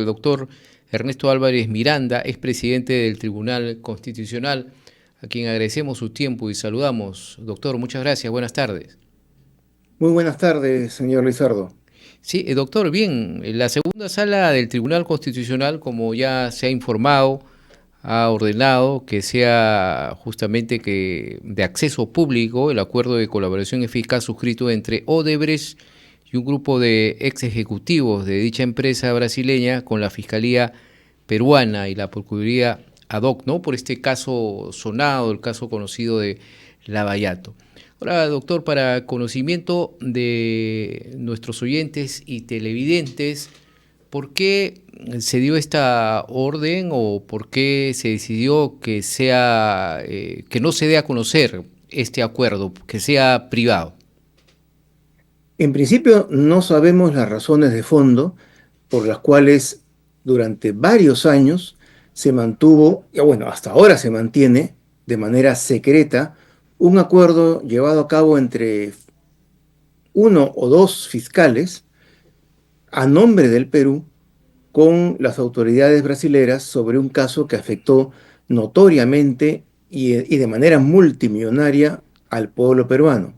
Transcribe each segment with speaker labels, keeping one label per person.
Speaker 1: el doctor Ernesto Álvarez Miranda, expresidente del Tribunal Constitucional, a quien agradecemos su tiempo y saludamos. Doctor, muchas gracias, buenas tardes.
Speaker 2: Muy buenas tardes, señor Lizardo.
Speaker 1: Sí, doctor, bien, la segunda sala del Tribunal Constitucional, como ya se ha informado, ha ordenado que sea justamente que de acceso público el acuerdo de colaboración eficaz suscrito entre Odebrecht y un grupo de ex ejecutivos de dicha empresa brasileña con la Fiscalía peruana y la Procuraduría ad hoc, ¿no? Por este caso sonado, el caso conocido de Lavallato. Ahora, doctor, para conocimiento de nuestros oyentes y televidentes, ¿por qué se dio esta orden o por qué se decidió que sea que no se dé a conocer este acuerdo, que sea privado?
Speaker 2: En principio, no sabemos las razones de fondo por las cuales durante varios años se mantuvo, y bueno, hasta ahora se mantiene de manera secreta, un acuerdo llevado a cabo entre uno o dos fiscales a nombre del Perú con las autoridades brasileras sobre un caso que afectó notoriamente y de manera multimillonaria al pueblo peruano.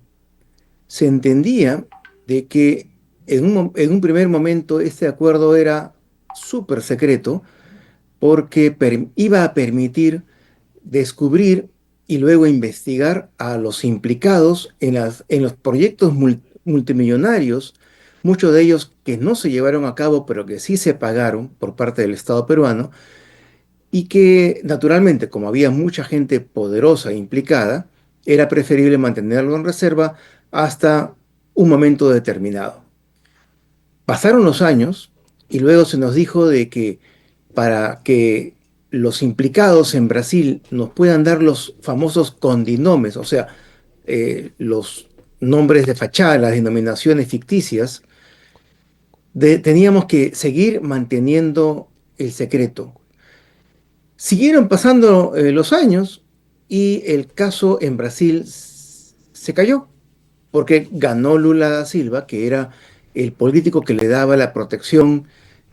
Speaker 2: Se entendía de que en un primer momento este acuerdo era súper secreto porque iba a permitir descubrir y luego investigar a los implicados en los proyectos multimillonarios, muchos de ellos que no se llevaron a cabo, pero que sí se pagaron por parte del Estado peruano, y que naturalmente, como había mucha gente poderosa e implicada, era preferible mantenerlo en reserva hasta un momento determinado. Pasaron los años y luego se nos dijo de que para que los implicados en Brasil nos puedan dar los famosos condinomes, o sea, los nombres de fachada, las denominaciones ficticias, teníamos que seguir manteniendo el secreto. Siguieron pasando los años y el caso en Brasil se cayó porque ganó Lula da Silva, que era el político que le daba la protección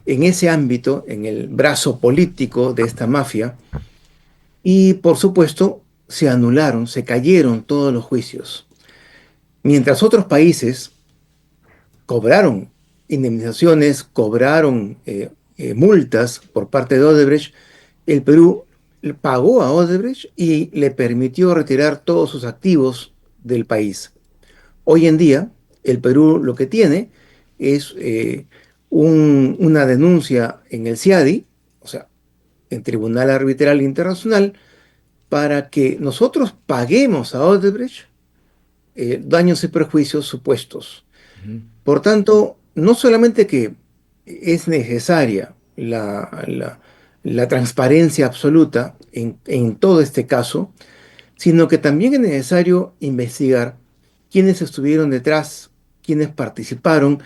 Speaker 2: en ese ámbito, en el brazo político de esta mafia, y por supuesto se anularon, se cayeron todos los juicios. Mientras otros países cobraron indemnizaciones, cobraron multas por parte de Odebrecht, el Perú pagó a Odebrecht y le permitió retirar todos sus activos del país. Hoy en día, el Perú lo que tiene es una denuncia en el CIADI, o sea, en Tribunal Arbitral Internacional, para que nosotros paguemos a Odebrecht daños y perjuicios supuestos.
Speaker 1: Ujú.
Speaker 2: Por tanto, no solamente que es necesaria la transparencia absoluta en todo este caso, sino que también es necesario investigar quiénes estuvieron detrás, quiénes participaron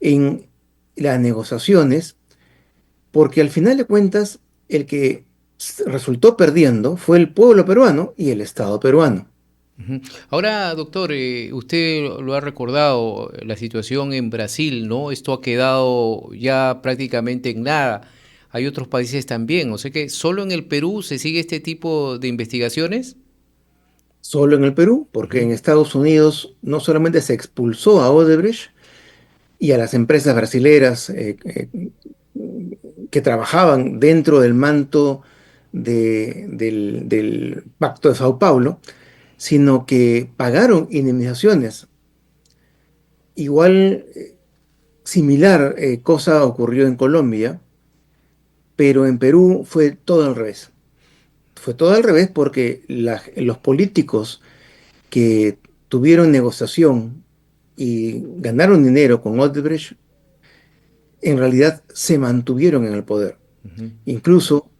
Speaker 2: en las negociaciones, porque al final de cuentas el que resultó perdiendo fue el pueblo peruano y el Estado peruano.
Speaker 1: Ujú. Ahora, doctor, usted lo ha recordado, la situación en Brasil, ¿no? Esto ha quedado ya prácticamente en nada. Hay otros países también, o sea que solo en el Perú se sigue este tipo de investigaciones.
Speaker 2: Solo en el Perú, porque
Speaker 1: Ujú.
Speaker 2: en Estados Unidos no solamente se expulsó a Odebrecht y a las empresas brasileras que trabajaban dentro del manto del Pacto de Sao Paulo, sino que pagaron indemnizaciones. Igual, similar cosa ocurrió en Colombia, pero en Perú fue todo al revés. Fue todo al revés porque los políticos que tuvieron negociación y ganaron dinero con Odebrecht, en realidad se mantuvieron en el poder.
Speaker 1: Ujú.
Speaker 2: Incluso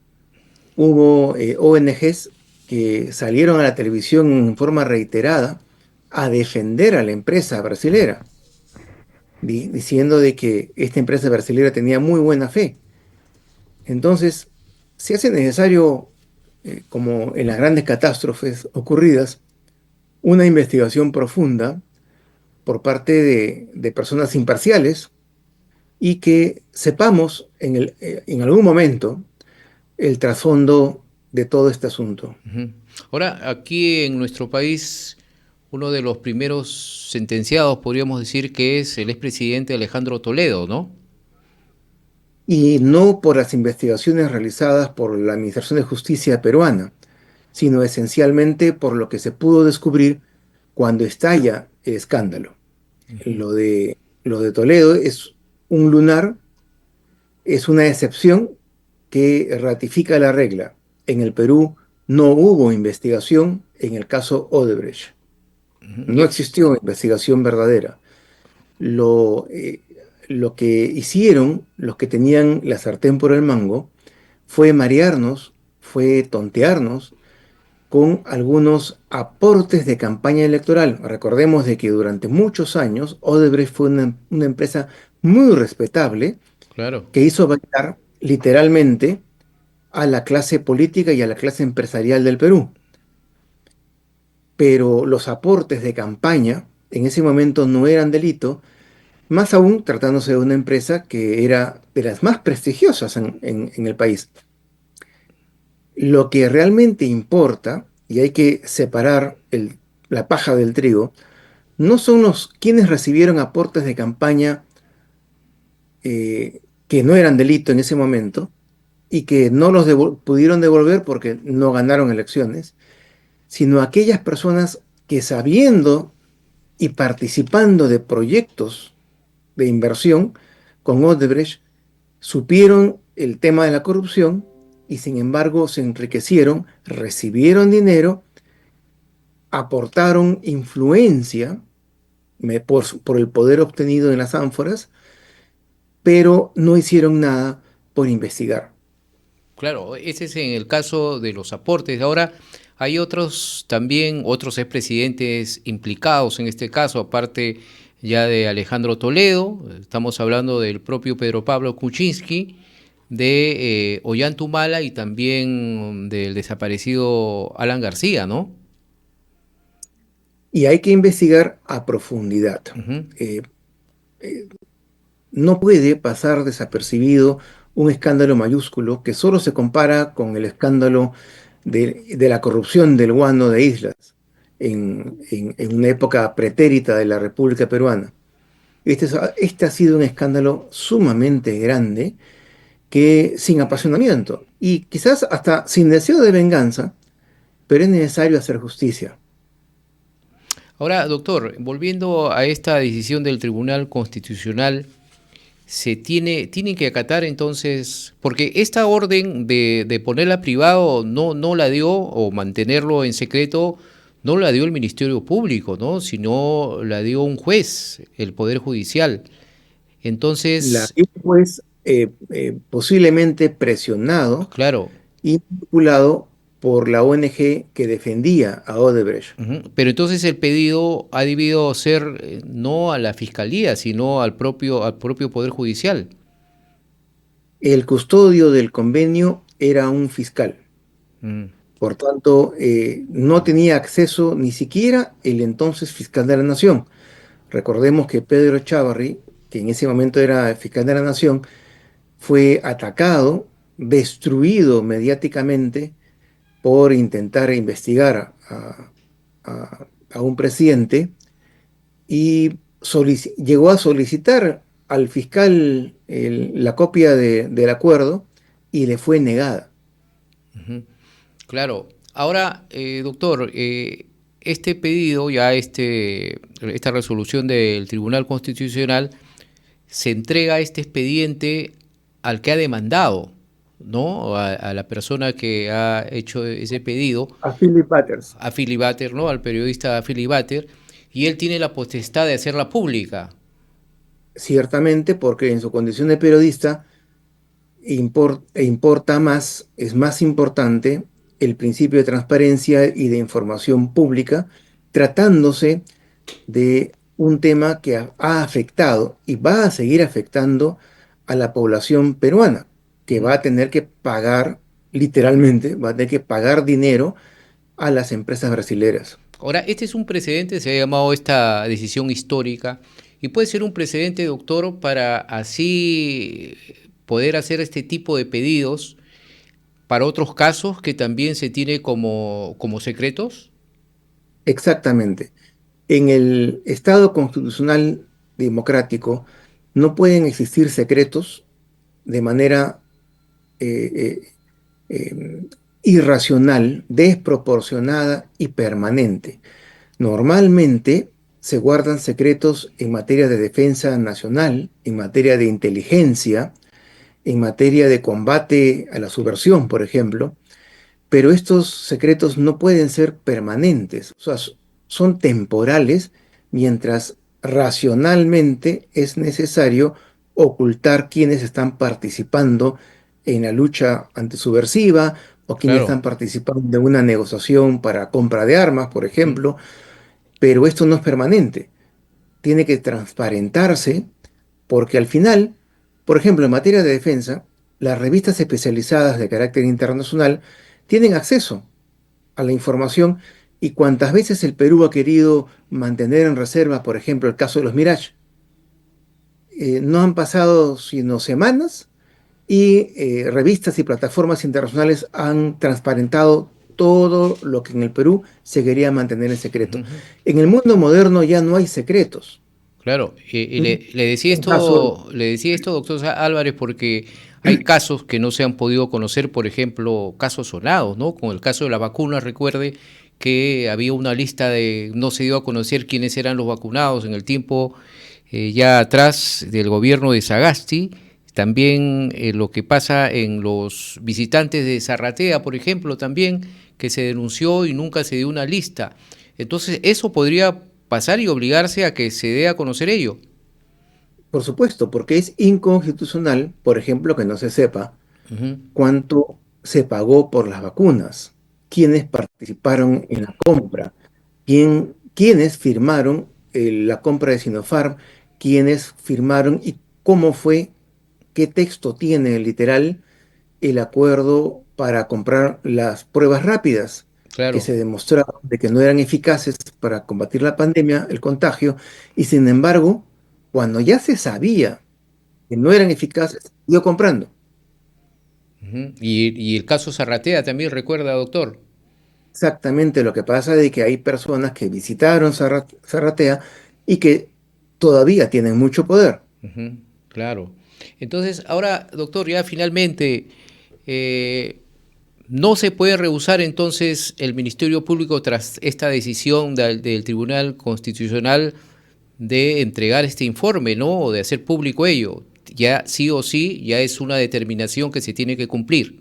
Speaker 2: hubo ONGs que salieron a la televisión en forma reiterada a defender a la empresa brasilera, diciendo de que esta empresa brasilera tenía muy buena fe. Entonces, se hace necesario, como en las grandes catástrofes ocurridas, una investigación profunda por parte de personas imparciales y que sepamos en algún momento el trasfondo de todo este asunto.
Speaker 1: Ujú. Ahora, aquí en nuestro país, uno de los primeros sentenciados, podríamos decir que es el expresidente Alejandro Toledo, ¿no?
Speaker 2: Y no por las investigaciones realizadas por la Administración de Justicia peruana, sino esencialmente por lo que se pudo descubrir cuando estalla el escándalo. Lo de Toledo es un lunar, es una excepción que ratifica la regla. En el Perú no hubo investigación en el caso Odebrecht.
Speaker 1: Ujú.
Speaker 2: No existió investigación verdadera. Lo, eh, lo que hicieron los que tenían la sartén por el mango fue marearnos, fue tontearnos con algunos aportes de campaña electoral. Recordemos de que durante muchos años Odebrecht fue una empresa muy respetable
Speaker 1: Claro,
Speaker 2: que hizo bailar literalmente a la clase política y a la clase empresarial del Perú. Pero los aportes de campaña en ese momento no eran delito, más aún tratándose de una empresa que era de las más prestigiosas en el país. Lo que realmente importa, y hay que separar la paja del trigo, no son los quienes recibieron aportes de campaña que no eran delito en ese momento y que no los pudieron devolver porque no ganaron elecciones, sino aquellas personas que sabiendo y participando de proyectos de inversión con Odebrecht, supieron el tema de la corrupción y sin embargo se enriquecieron, recibieron dinero, aportaron influencia por el poder obtenido en las ánforas, pero no hicieron nada por investigar.
Speaker 1: claro, ese es en el caso de los aportes. Ahora, hay otros también, otros expresidentes implicados en este caso, aparte ya de Alejandro Toledo, estamos hablando del propio Pedro Pablo Kuczynski, de Ollanta y también del desaparecido Alan García, ¿no?
Speaker 2: Y hay que investigar a profundidad.
Speaker 1: Ujú.
Speaker 2: Eh, no puede pasar desapercibido un escándalo mayúsculo que solo se compara con el escándalo de la corrupción del guano de Islas en una época pretérita de la República Peruana. Este ha sido un escándalo sumamente grande que sin apasionamiento y quizás hasta sin deseo de venganza, pero es necesario hacer justicia.
Speaker 1: Ahora, doctor, volviendo a esta decisión del Tribunal Constitucional, tiene que acatar entonces, porque esta orden de ponerla privado no la dio, o mantenerlo en secreto, no la dio el Ministerio Público, ¿no? Sino la dio un juez, el Poder Judicial.
Speaker 2: La
Speaker 1: Entonces,
Speaker 2: pues posiblemente presionado
Speaker 1: claro,
Speaker 2: y vinculado por la ONG que defendía a Odebrecht.
Speaker 1: ujú, pero entonces el pedido ha debido ser no a la Fiscalía, sino al propio Poder Judicial.
Speaker 2: El custodio del convenio era un fiscal,
Speaker 1: Mm,
Speaker 2: por tanto, no tenía acceso ni siquiera el entonces fiscal de la Nación. Recordemos que Pedro Chávarri, que en ese momento era fiscal de la Nación, fue atacado, destruido mediáticamente por intentar investigar a un presidente y llegó a solicitar al fiscal la copia del acuerdo y le fue negada.
Speaker 1: ujú. Claro. Ahora, doctor, este pedido, esta resolución del Tribunal Constitucional, se entrega este expediente al que ha demandado, ¿no? A la persona que ha hecho ese pedido,
Speaker 2: A Philip Butters.
Speaker 1: a Philip Butter, ¿no? Al periodista Philip Butter, y él tiene la potestad de hacerla pública.
Speaker 2: Ciertamente, porque en su condición de periodista importa más, es más importante el principio de transparencia y de información pública, tratándose de un tema que ha afectado y va a seguir afectando a la población peruana, que va a tener que pagar, literalmente, va a tener que pagar dinero a las empresas brasileras.
Speaker 1: Ahora, este es un precedente, se ha llamado esta decisión histórica, Y puede ser un precedente, doctor, para así poder hacer este tipo de pedidos para otros casos que también se tiene como secretos.
Speaker 2: Exactamente. En el Estado constitucional democrático no pueden existir secretos de manera eh, eh, irracional, desproporcionada y permanente. Normalmente se guardan secretos en materia de defensa nacional, en materia de inteligencia, en materia de combate a la subversión, por ejemplo, pero estos secretos no pueden ser permanentes, o sea, son temporales mientras racionalmente es necesario ocultar quienes están participando en la lucha antisubversiva o quienes
Speaker 1: Claro.
Speaker 2: están participando en una negociación para compra de armas, por
Speaker 1: Ujú,
Speaker 2: ejemplo, pero esto no es permanente, tiene que transparentarse porque al final, por ejemplo, en materia de defensa, las revistas especializadas de carácter internacional tienen acceso a la información y cuantas veces el Perú ha querido mantener en reserva, por ejemplo, el caso de los Mirage, no han pasado sino semanas y revistas y plataformas internacionales han transparentado todo lo que en el Perú se quería mantener en secreto.
Speaker 1: ujú.
Speaker 2: En el mundo moderno ya no hay secretos.
Speaker 1: Claro, y
Speaker 2: Un
Speaker 1: le decía
Speaker 2: un caso,
Speaker 1: esto, doctor Álvarez, porque hay casos que no se han podido conocer, por ejemplo, casos sonados, ¿no? Como el caso de la vacuna, recuerde que había una lista de, no se dio a conocer quiénes eran los vacunados en el tiempo ya atrás del gobierno de Sagasti. También lo que pasa en los visitantes de Zarratea, por ejemplo, también, que se denunció y nunca se dio una lista. Entonces, eso podría pasar y obligarse a que se dé a conocer ello.
Speaker 2: por supuesto, porque es inconstitucional, por ejemplo, que no se sepa
Speaker 1: Ujú,
Speaker 2: cuánto se pagó por las vacunas, quiénes participaron en la compra, quiénes firmaron la compra de Sinopharm, quiénes firmaron y cómo fue, qué texto tiene literal el acuerdo para comprar las pruebas rápidas que
Speaker 1: claro.
Speaker 2: se demostraron de que no eran eficaces para combatir la pandemia, el contagio, y sin embargo, cuando ya se sabía que no eran eficaces, siguió comprando.
Speaker 1: Ujú. Y el caso Zarratea también recuerda, doctor.
Speaker 2: Exactamente lo que pasa es que hay personas que visitaron Zarratea y que todavía tienen mucho poder.
Speaker 1: Ujú, claro. Entonces, ahora, doctor, ya finalmente, eh, no se puede rehusar entonces el Ministerio Público tras esta decisión del Tribunal Constitucional de entregar este informe, ¿no? O de hacer público ello. Ya sí o sí, ya es una determinación que se tiene que cumplir.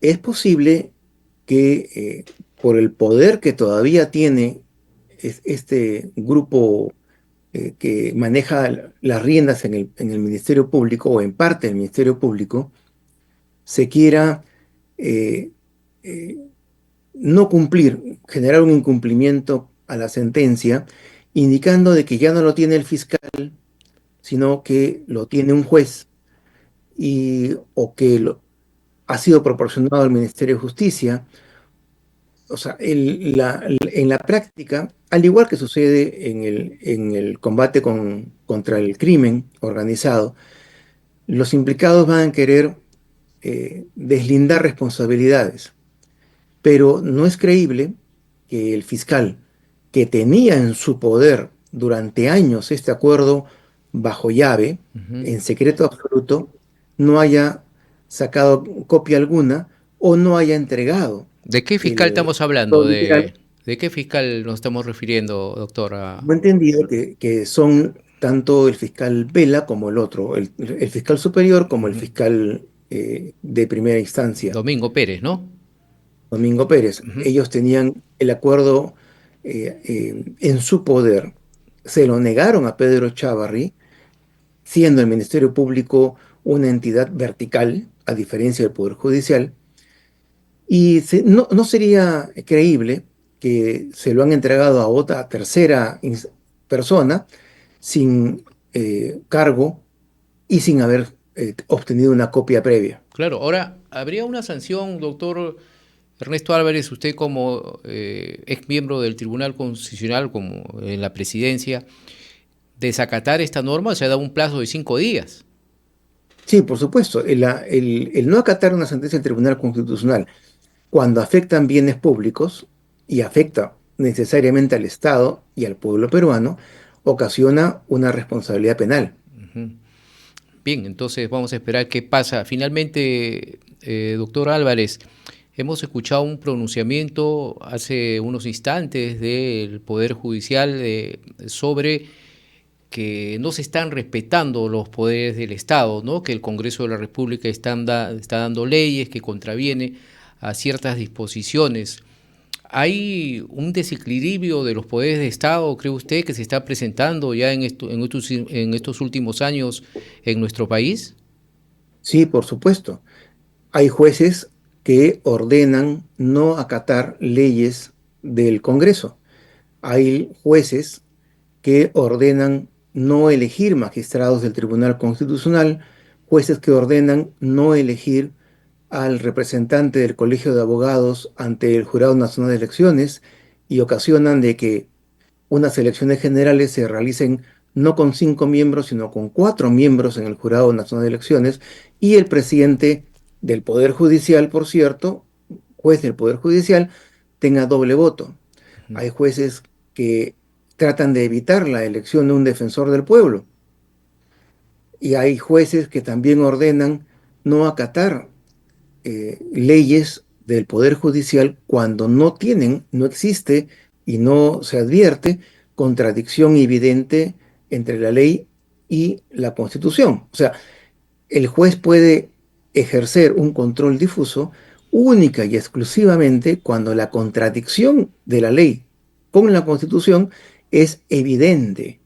Speaker 2: Es posible que por el poder que todavía tiene este grupo que maneja las riendas en el Ministerio Público o en parte del Ministerio Público, se quiera eh, eh, no cumplir, generar un incumplimiento a la sentencia, indicando de que ya no lo tiene el fiscal, sino que lo tiene un juez o que ha sido proporcionado al Ministerio de Justicia. O sea, en la práctica, al igual que sucede en el combate contra el crimen organizado, los implicados van a querer deslindar responsabilidades, pero no es creíble que el fiscal que tenía en su poder durante años este acuerdo bajo llave,
Speaker 1: Ujú.
Speaker 2: en secreto absoluto, no haya sacado copia alguna o no haya entregado
Speaker 1: ¿De qué fiscal
Speaker 2: el
Speaker 1: estamos hablando?
Speaker 2: acuerdo literal.
Speaker 1: ¿De qué fiscal nos estamos refiriendo, doctora?
Speaker 2: Tengo entendido que son tanto el fiscal Vela como el otro, el fiscal superior como el
Speaker 1: Ujú.
Speaker 2: fiscal de primera instancia.
Speaker 1: Domingo Pérez, ¿no?
Speaker 2: Domingo Pérez.
Speaker 1: Ujú.
Speaker 2: Ellos tenían el acuerdo en su poder. Se lo negaron a Pedro Chávarri, siendo el Ministerio Público una entidad vertical, a diferencia del Poder Judicial, y no sería creíble que se lo han entregado a otra tercera persona sin cargo y sin haber obtenido una copia previa.
Speaker 1: Claro, ahora, ¿habría una sanción, doctor Ernesto Álvarez, usted como ex miembro del Tribunal Constitucional, como en la presidencia, desacatar esta norma, se ha dado un plazo de 5 días.
Speaker 2: Sí, por supuesto. El no acatar una sentencia del Tribunal Constitucional cuando afectan bienes públicos y afecta necesariamente al Estado y al pueblo peruano, ocasiona una responsabilidad penal.
Speaker 1: Bien, entonces vamos a esperar qué pasa. Finalmente, doctor Álvarez, hemos escuchado un pronunciamiento hace unos instantes del Poder Judicial sobre que no se están respetando los poderes del Estado, ¿no? Que el Congreso de la República está dando leyes que contraviene a ciertas disposiciones. ¿Hay un desequilibrio de los poderes de Estado, cree usted, que se está presentando ya en estos últimos años en nuestro país?
Speaker 2: Sí, por supuesto. Hay jueces que ordenan no acatar leyes del Congreso. Hay jueces que ordenan no elegir magistrados del Tribunal Constitucional, jueces que ordenan no elegir al representante del Colegio de Abogados ante el Jurado Nacional de Elecciones y ocasionan de que unas elecciones generales se realicen no con 5 miembros, sino con 4 miembros en el Jurado Nacional de Elecciones y el presidente del Poder Judicial, por cierto, juez del Poder Judicial, tenga doble voto. Hay jueces que tratan de evitar la elección de un defensor del pueblo y hay jueces que también ordenan no acatar leyes del Poder Judicial cuando no existe y no se advierte contradicción evidente entre la ley y la Constitución. O sea, el juez puede ejercer un control difuso única y exclusivamente cuando la contradicción de la ley con la Constitución es evidente,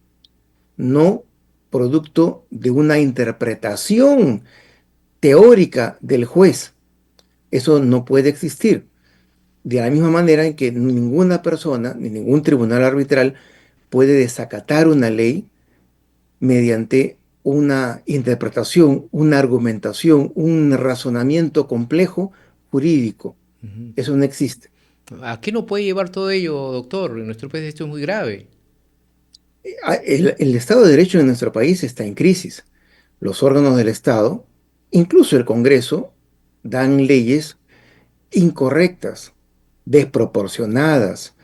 Speaker 2: no producto de una interpretación teórica del juez. Eso no puede existir. De la misma manera en que ninguna persona, ni ningún tribunal arbitral puede desacatar una ley mediante una interpretación, una argumentación, un razonamiento complejo jurídico. Eso no existe.
Speaker 1: ¿A qué nos puede llevar todo ello, doctor? En nuestro país esto es muy grave.
Speaker 2: El Estado de Derecho en nuestro país está en crisis. Los órganos del Estado, incluso el Congreso, dan leyes incorrectas, desproporcionadas,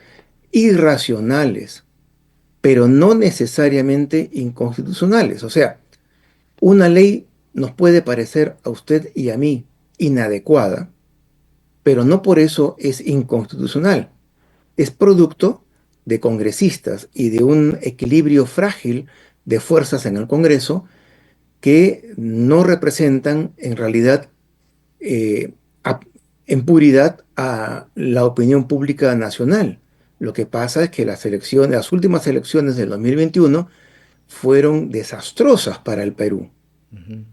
Speaker 2: irracionales, pero no necesariamente inconstitucionales. O sea, una ley nos puede parecer a usted y a mí inadecuada, pero no por eso es inconstitucional. Es producto de congresistas y de un equilibrio frágil de fuerzas en el Congreso que no representan en realidad eh, a- en puridad a la opinión pública nacional. Lo que pasa es que las últimas elecciones del 2021 fueron desastrosas para el Perú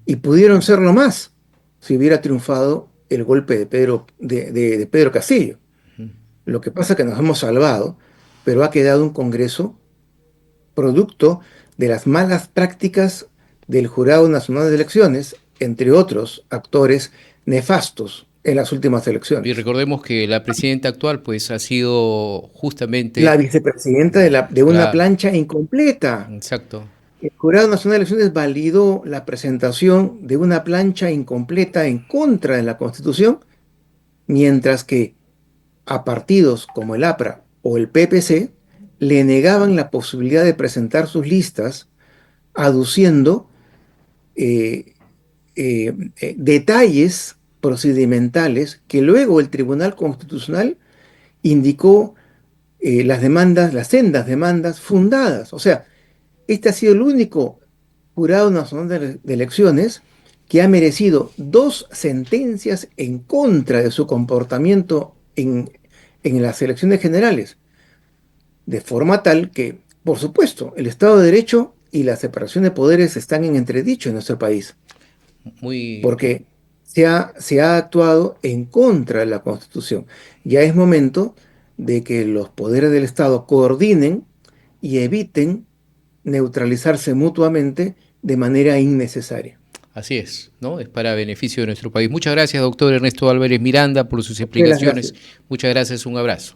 Speaker 2: y pudieron serlo más si hubiera triunfado el golpe de Pedro Castillo. Lo que pasa es que nos hemos salvado, pero ha quedado un Congreso producto de las malas prácticas del Jurado Nacional de Elecciones, entre otros actores nefastos en las últimas
Speaker 1: Y
Speaker 2: elecciones.
Speaker 1: recordemos que la presidenta actual pues ha sido
Speaker 2: La
Speaker 1: justamente
Speaker 2: vicepresidenta de una
Speaker 1: la...
Speaker 2: plancha incompleta.
Speaker 1: Exacto.
Speaker 2: El Jurado Nacional de Elecciones validó la presentación de una plancha incompleta en contra de la Constitución, mientras que a partidos como el APRA o el PPC le negaban la posibilidad de presentar sus listas, aduciendo eh, detalles procedimentales que luego el Tribunal Constitucional indicó las demandas, las sendas demandas fundadas. O sea, este ha sido el único Jurado Nacional de Elecciones que ha merecido 2 sentencias en contra de su comportamiento en las elecciones generales, de forma tal que, por supuesto, el Estado de Derecho y la separación de poderes están en entredicho en nuestro país,
Speaker 1: Muy...
Speaker 2: porque se ha actuado en contra de la Constitución. Ya es momento de que los poderes del Estado coordinen y eviten neutralizarse mutuamente de manera innecesaria.
Speaker 1: Así es, ¿no? Es para beneficio de nuestro país. Muchas gracias, doctor Ernesto Álvarez Miranda, por sus
Speaker 2: A usted las
Speaker 1: explicaciones.
Speaker 2: gracias.
Speaker 1: Muchas gracias, un abrazo.